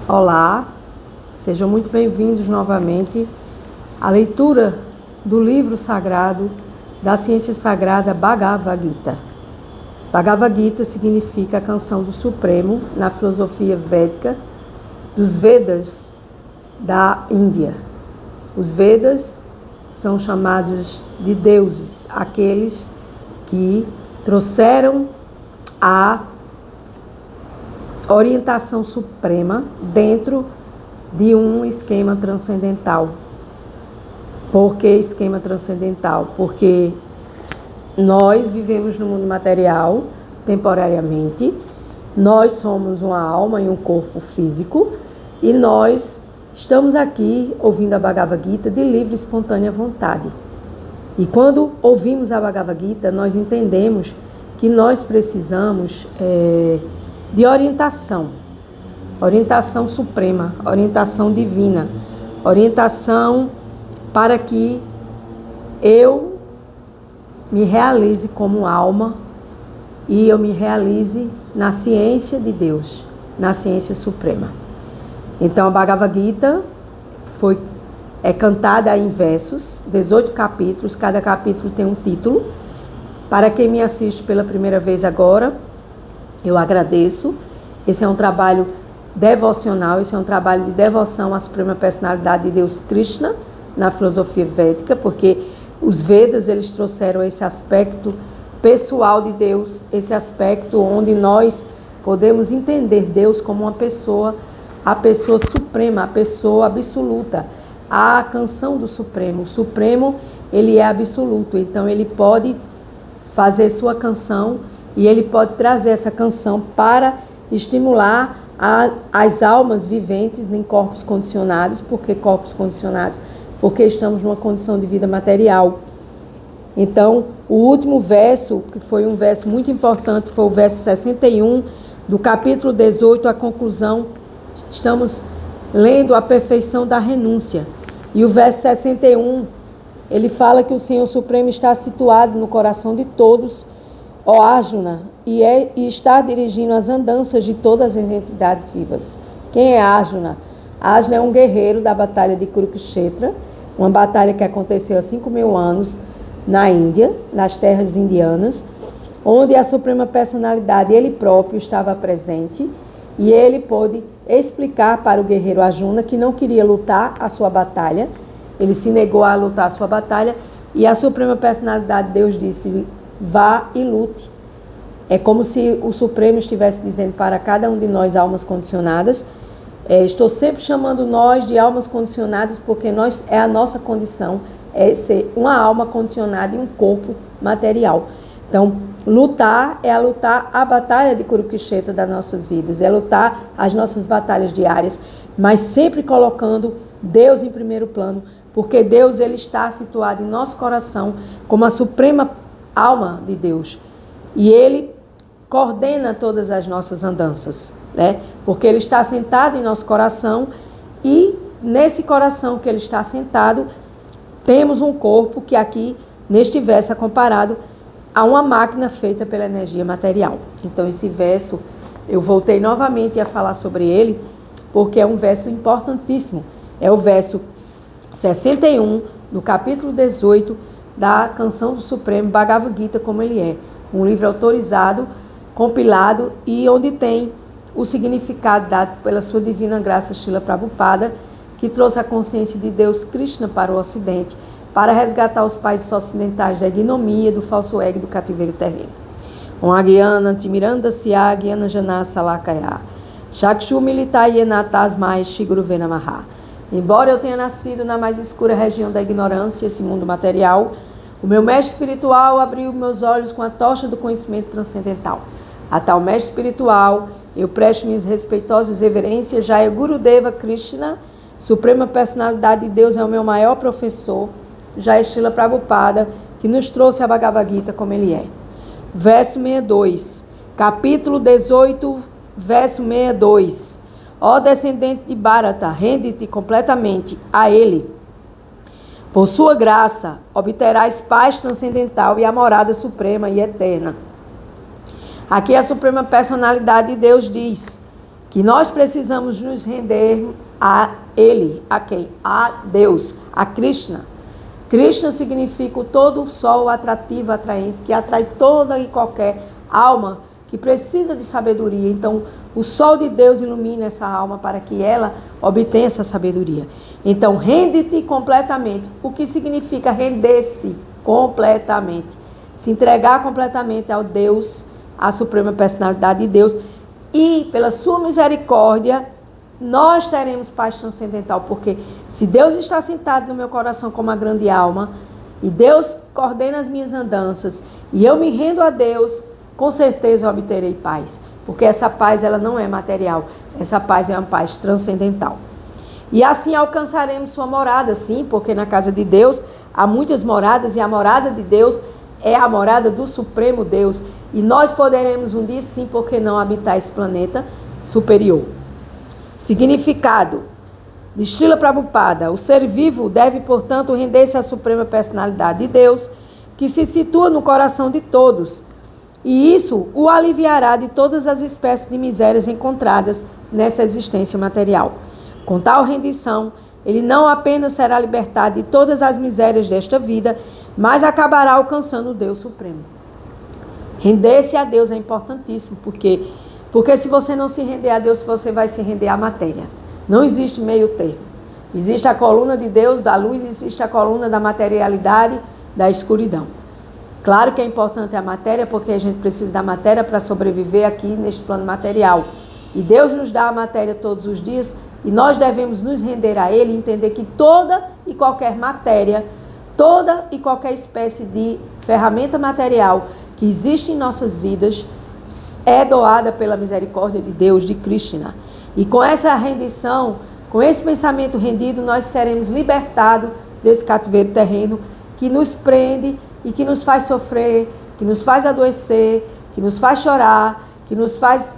Olá, sejam muito bem-vindos novamente à leitura do livro sagrado da ciência sagrada Bhagavad Gita. Bhagavad Gita significa a canção do Supremo na filosofia védica dos Vedas da Índia. Os Vedas são chamados de deuses, aqueles que trouxeram a orientação suprema dentro de um esquema transcendental. Por que esquema transcendental? Porque nós vivemos no mundo material temporariamente, nós somos uma alma e um corpo físico e nós estamos aqui ouvindo a Bhagavad Gita de livre e espontânea vontade. E quando ouvimos a Bhagavad Gita, nós entendemos que nós precisamos de orientação suprema, orientação divina, orientação para que eu me realize como alma e eu me realize na ciência de Deus, na ciência suprema. Então a Bhagavad Gita é cantada em versos, 18 capítulos, cada capítulo tem um título. Para quem me assiste pela primeira vez agora, eu agradeço. Esse é um trabalho devocional, esse é um trabalho de devoção à Suprema Personalidade de Deus Krishna, na filosofia védica, porque os Vedas, eles trouxeram esse aspecto pessoal de Deus, esse aspecto onde nós podemos entender Deus como uma pessoa, a pessoa suprema, a pessoa absoluta, a canção do Supremo. O Supremo, ele é absoluto, então ele pode fazer sua canção e ele pode trazer essa canção para estimular as almas viventes em corpos condicionados. Por que corpos condicionados? Porque estamos numa condição de vida material. Então, o último verso, que foi um verso muito importante, foi o verso 61 do capítulo 18, a conclusão. Estamos lendo a perfeição da renúncia. E o verso 61, ele fala que o Senhor Supremo está situado no coração de todos, ó Arjuna, e está dirigindo as andanças de todas as entidades vivas. Quem é Arjuna? Arjuna é um guerreiro da batalha de Kurukshetra, uma batalha que aconteceu há 5.000 anos na Índia, nas terras indianas, onde a Suprema Personalidade, ele próprio, estava presente, e ele pôde explicar para o guerreiro Arjuna que não queria lutar a sua batalha. Ele se negou a lutar a sua batalha, e a Suprema Personalidade de Deus disse: vá e lute. É como se o Supremo estivesse dizendo para cada um de nós, almas condicionadas, estou sempre chamando nós de almas condicionadas, porque é a nossa condição, é ser uma alma condicionada em um corpo material. Então, lutar é lutar a batalha de Kurukshetra das nossas vidas, é lutar as nossas batalhas diárias, mas sempre colocando Deus em primeiro plano, porque Deus, ele está situado em nosso coração como a suprema alma de Deus. E ele coordena todas as nossas andanças, né? Porque ele está sentado em nosso coração e nesse coração que ele está sentado, temos um corpo que aqui, neste verso, é comparado a uma máquina feita pela energia material. Então, esse verso, eu voltei novamente a falar sobre ele, porque é um verso importantíssimo. É o verso 61, do capítulo 18, da Canção do Supremo, Bhagavad Gita, como ele é. Um livro autorizado, compilado, e onde tem o significado dado pela sua divina graça Srila Prabhupada, que trouxe a consciência de Deus Krishna para o Ocidente, para resgatar os países ocidentais da ignomia, do falso ego e do cativeiro terreno. Om Agyana Timiranda Syagyana Jana Salakaya Shakshu Militayena Tasmai Shiguru Namaha. Embora eu tenha nascido na mais escura região da ignorância, esse mundo material, o meu mestre espiritual abriu meus olhos com a tocha do conhecimento transcendental. A tal mestre espiritual, eu presto minhas respeitosas reverências. Jaya Gurudeva Krishna, Suprema Personalidade de Deus, é o meu maior professor. Jaya Srila Prabhupada, que nos trouxe a Bhagavad Gita como ele é. Verso 62, capítulo 18, verso 62. Ó descendente de Bharata, rende-te completamente a ele. Por sua graça, obterás paz transcendental e a morada suprema e eterna. Aqui a Suprema Personalidade de Deus diz que nós precisamos nos render a Ele. A quem? A Deus, a Krishna. Krishna significa o todo o sol atrativo, atraente, que atrai toda e qualquer alma que precisa de sabedoria. Então, o sol de Deus ilumina essa alma para que ela obtenha essa sabedoria. Então, rende-te completamente. O que significa render-se completamente? Se entregar completamente ao Deus, à suprema personalidade de Deus. E, pela sua misericórdia, nós teremos paz transcendental. Porque se Deus está sentado no meu coração como uma grande alma, e Deus coordena as minhas andanças, e eu me rendo a Deus, com certeza eu obterei paz. Porque essa paz, ela não é material. Essa paz é uma paz transcendental. E assim alcançaremos sua morada, sim, porque na casa de Deus há muitas moradas, e a morada de Deus é a morada do Supremo Deus. E nós poderemos um dia, sim, porque não habitar esse planeta superior. Significado de Srila Prabhupada: o ser vivo deve, portanto, render-se à suprema personalidade de Deus, que se situa no coração de todos. E isso o aliviará de todas as espécies de misérias encontradas nessa existência material. Com tal rendição, ele não apenas será libertado de todas as misérias desta vida, mas acabará alcançando o Deus Supremo. Render-se a Deus é importantíssimo, porque se você não se render a Deus, você vai se render à matéria. Não existe meio termo. Existe a coluna de Deus, da luz, existe a coluna da materialidade, da escuridão. Claro que é importante a matéria, porque a gente precisa da matéria para sobreviver aqui neste plano material. E Deus nos dá a matéria todos os dias, e nós devemos nos render a Ele e entender que toda e qualquer matéria, toda e qualquer espécie de ferramenta material que existe em nossas vidas é doada pela misericórdia de Deus, de Krishna. E com essa rendição, com esse pensamento rendido, nós seremos libertados desse cativeiro terreno que nos prende e que nos faz sofrer, que nos faz adoecer, que nos faz chorar, que nos faz,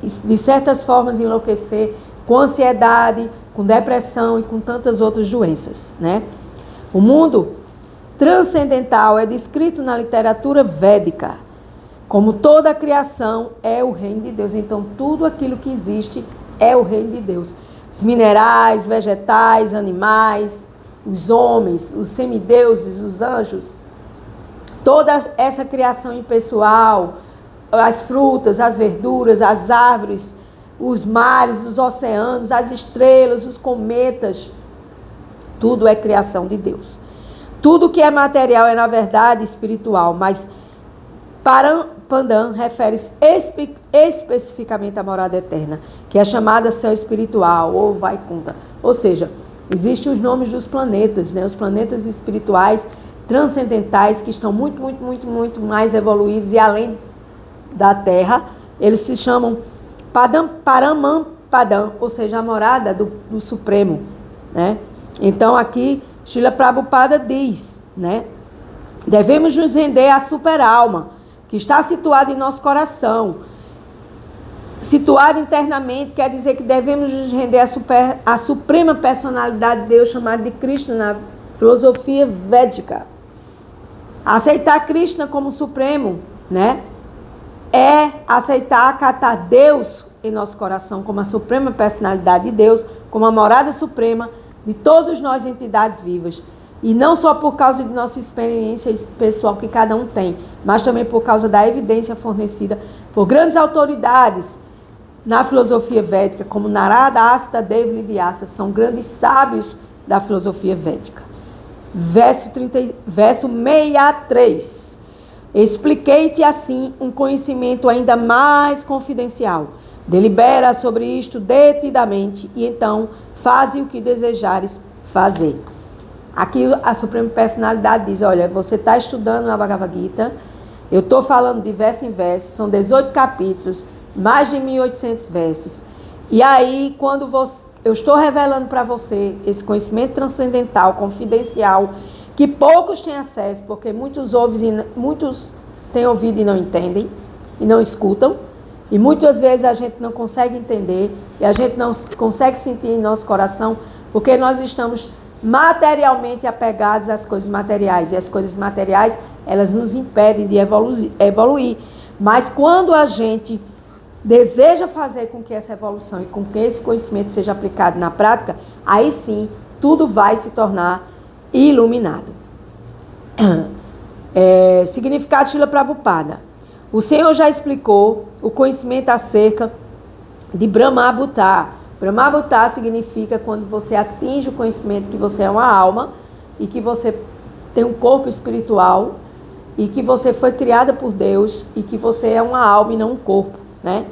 de certas formas, enlouquecer, com ansiedade, com depressão e com tantas outras doenças, né? O mundo transcendental é descrito na literatura védica como toda a criação é o reino de Deus. Então, tudo aquilo que existe é o reino de Deus. Os minerais, vegetais, animais, os homens, os semideuses, os anjos, toda essa criação impessoal, as frutas, as verduras, as árvores, os mares, os oceanos, as estrelas, os cometas, tudo é criação de Deus. Tudo que é material é, na verdade, espiritual, mas Parampandan refere-se especificamente à morada eterna, que é chamada céu espiritual ou Vaikunta. Ou seja, existem os nomes dos planetas, né? Os planetas espirituais transcendentais que estão muito mais evoluídos e além da Terra. Eles se chamam Paramampadam, ou seja, a morada do Supremo, né? Então aqui Srila Prabhupada diz, né? Devemos nos render à super-alma, que está situada em nosso coração. Situada internamente quer dizer que devemos nos render à suprema personalidade de Deus, chamada de Krishna na filosofia védica. Aceitar Krishna como supremo, né? É aceitar, acatar Deus em nosso coração como a suprema personalidade de Deus, como a morada suprema de todos nós, entidades vivas. E não só por causa de nossa experiência pessoal que cada um tem, mas também por causa da evidência fornecida por grandes autoridades na filosofia védica, como Narada, Asta, Deva e Vyasa, são grandes sábios da filosofia védica. Verso 63. Expliquei-te assim um conhecimento ainda mais confidencial. Delibera sobre isto detidamente e então faze o que desejares fazer. Aqui a Suprema Personalidade diz, olha, você está estudando na Bhagavad Gita, eu estou falando de verso em verso, são 18 capítulos, mais de 1.800 versos. E aí, quando eu estou revelando para você esse conhecimento transcendental, confidencial, que poucos têm acesso, porque muitos têm ouvido e não entendem, e não escutam, e muitas vezes a gente não consegue entender, e a gente não consegue sentir em nosso coração, porque nós estamos materialmente apegados às coisas materiais, e as coisas materiais, elas nos impedem de evoluir. Mas quando a gente deseja fazer com que essa evolução e com que esse conhecimento seja aplicado na prática, aí sim, tudo vai se tornar iluminado. Significado de Srila Prabhupada. O Senhor já explicou o conhecimento acerca de Brahmabhuta. Brahmabhuta significa quando você atinge o conhecimento que você é uma alma e que você tem um corpo espiritual e que você foi criada por Deus e que você é uma alma e não um corpo, né?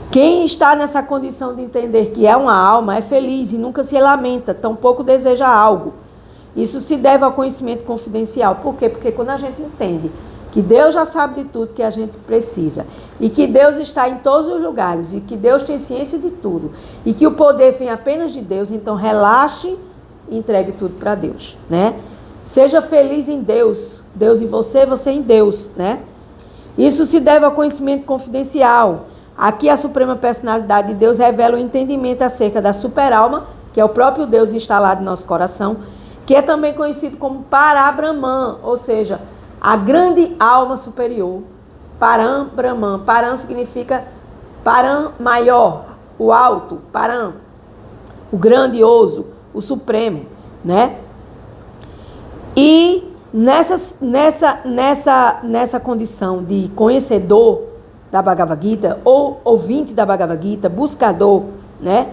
Quem está nessa condição de entender que é uma alma é feliz e nunca se lamenta, tampouco deseja algo. Isso se deve ao conhecimento confidencial. Por quê? Porque quando a gente entende que Deus já sabe de tudo que a gente precisa e que Deus está em todos os lugares e que Deus tem ciência de tudo e que o poder vem apenas de Deus, então relaxe e entregue tudo para Deus, né? Seja feliz em Deus, Deus em você, você em Deus, né? Isso se deve ao conhecimento confidencial. Aqui a Suprema Personalidade de Deus revela o entendimento acerca da superalma, que é o próprio Deus instalado em nosso coração, que é também conhecido como Parabrahman, ou seja, a grande alma superior. Param Brahman. Param significa Param maior, o alto, Param, o grandioso, o supremo, né? E nessa condição de conhecedor da Bhagavad Gita, ou ouvinte da Bhagavad Gita, buscador, né?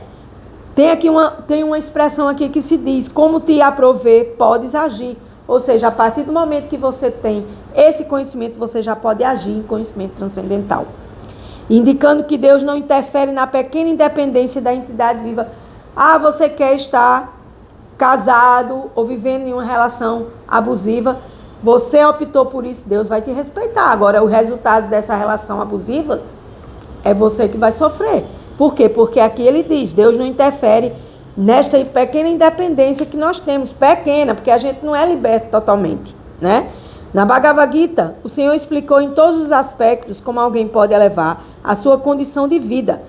Tem uma expressão aqui que se diz: como te aprover, podes agir. Ou seja, a partir do momento que você tem esse conhecimento, você já pode agir em conhecimento transcendental. Indicando que Deus não interfere na pequena independência da entidade viva. Ah, você quer estar casado ou vivendo em uma relação abusiva, você optou por isso, Deus vai te respeitar. Agora, os resultados dessa relação abusiva é você que vai sofrer. Por quê? Porque aqui ele diz, Deus não interfere nesta pequena independência que nós temos. Pequena, porque a gente não é liberto totalmente, né? Na Bhagavad Gita, o Senhor explicou em todos os aspectos como alguém pode elevar a sua condição de vida.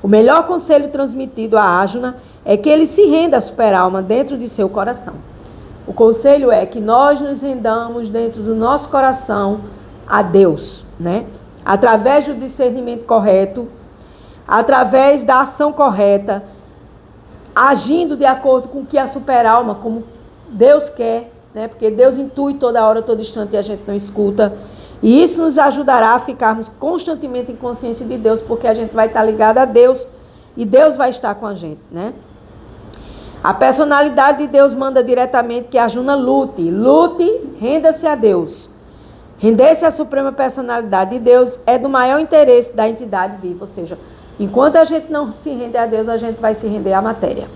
O melhor conselho transmitido a Arjuna é que ele se renda à superalma dentro de seu coração. O conselho é que nós nos rendamos dentro do nosso coração a Deus, né? Através do discernimento correto, através da ação correta, agindo de acordo com o que a superalma, como Deus quer, né? Porque Deus intui toda hora, todo instante e a gente não escuta. E isso nos ajudará a ficarmos constantemente em consciência de Deus, porque a gente vai estar ligado a Deus e Deus vai estar com a gente, né? A personalidade de Deus manda diretamente que Arjuna lute, renda-se a Deus. Render-se à Suprema Personalidade de Deus é do maior interesse da entidade viva, ou seja, enquanto a gente não se render a Deus, a gente vai se render à matéria.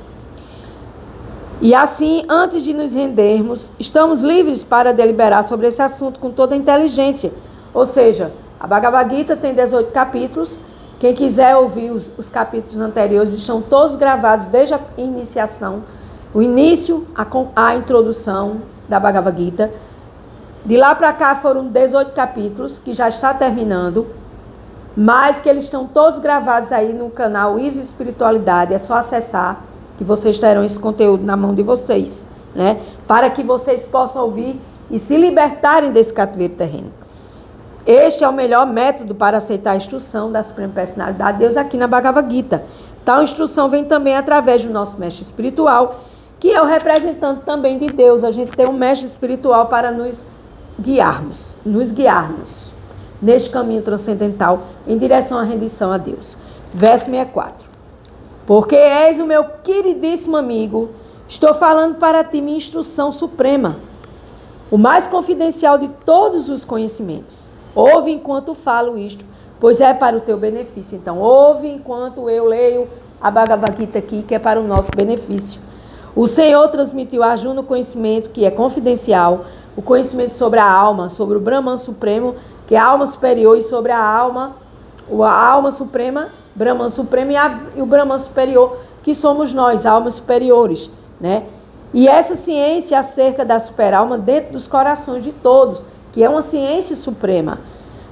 E assim, antes de nos rendermos, estamos livres para deliberar sobre esse assunto com toda a inteligência. Ou seja, a Bhagavad Gita tem 18 capítulos. Quem quiser ouvir os capítulos anteriores, estão todos gravados desde a iniciação, o início, a introdução da Bhagavad Gita. De lá para cá foram 18 capítulos, que já está terminando, mas que eles estão todos gravados aí no canal Easy Espiritualidade. É só acessar, que vocês terão esse conteúdo na mão de vocês, né? Para que vocês possam ouvir e se libertarem desse cativeiro terreno. Este é o melhor método para aceitar a instrução da Suprema Personalidade de Deus aqui na Bhagavad Gita. Tal instrução vem também através do nosso mestre espiritual, que é o representante também de Deus. A gente tem um mestre espiritual para nos guiarmos neste caminho transcendental em direção à rendição a Deus. Verso 64. Porque és o meu queridíssimo amigo, estou falando para ti minha instrução suprema, o mais confidencial de todos os conhecimentos. Ouve enquanto falo isto, pois é para o teu benefício. Então, ouve enquanto eu leio a Bhagavad Gita aqui, que é para o nosso benefício. O Senhor transmitiu a Arjuna o conhecimento que é confidencial, o conhecimento sobre a alma, sobre o Brahman Supremo, que é a alma superior, e sobre a alma suprema, Brahman Supremo e o Brahman superior, que somos nós, almas superiores, né? E essa ciência acerca da superalma dentro dos corações de todos, que é uma ciência suprema.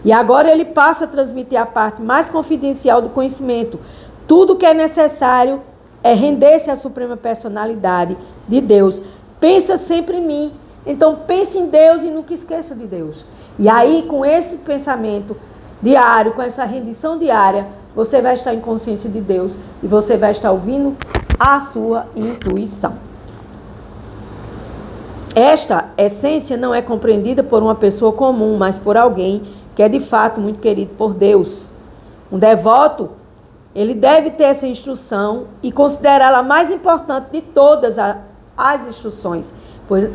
E agora ele passa a transmitir a parte mais confidencial do conhecimento. Tudo que é necessário é render-se à Suprema Personalidade de Deus. Pensa sempre em mim. Então pense em Deus e nunca esqueça de Deus. E aí, com esse pensamento, diário, com essa rendição diária, você vai estar em consciência de Deus e você vai estar ouvindo a sua intuição. Esta essência não é compreendida por uma pessoa comum, mas por alguém que é de fato muito querido por Deus. Um devoto, ele deve ter essa instrução e considerá-la a mais importante de todas as instruções,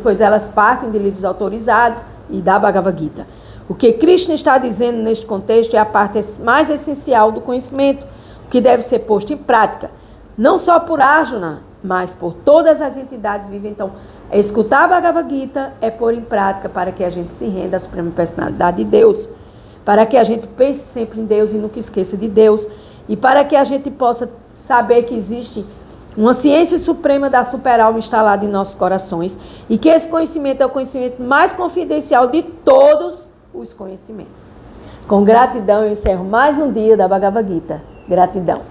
pois elas partem de livros autorizados e da Bhagavad Gita. O que Krishna está dizendo neste contexto é a parte mais essencial do conhecimento, o que deve ser posto em prática, não só por Arjuna, mas por todas as entidades vivas. Então, escutar a Bhagavad Gita é pôr em prática para que a gente se renda à Suprema Personalidade de Deus, para que a gente pense sempre em Deus e nunca esqueça de Deus, e para que a gente possa saber que existe uma ciência suprema da super-alma instalada em nossos corações, e que esse conhecimento é o conhecimento mais confidencial de todos os conhecimentos. Com gratidão, eu encerro mais um dia da Bhagavad Gita. Gratidão.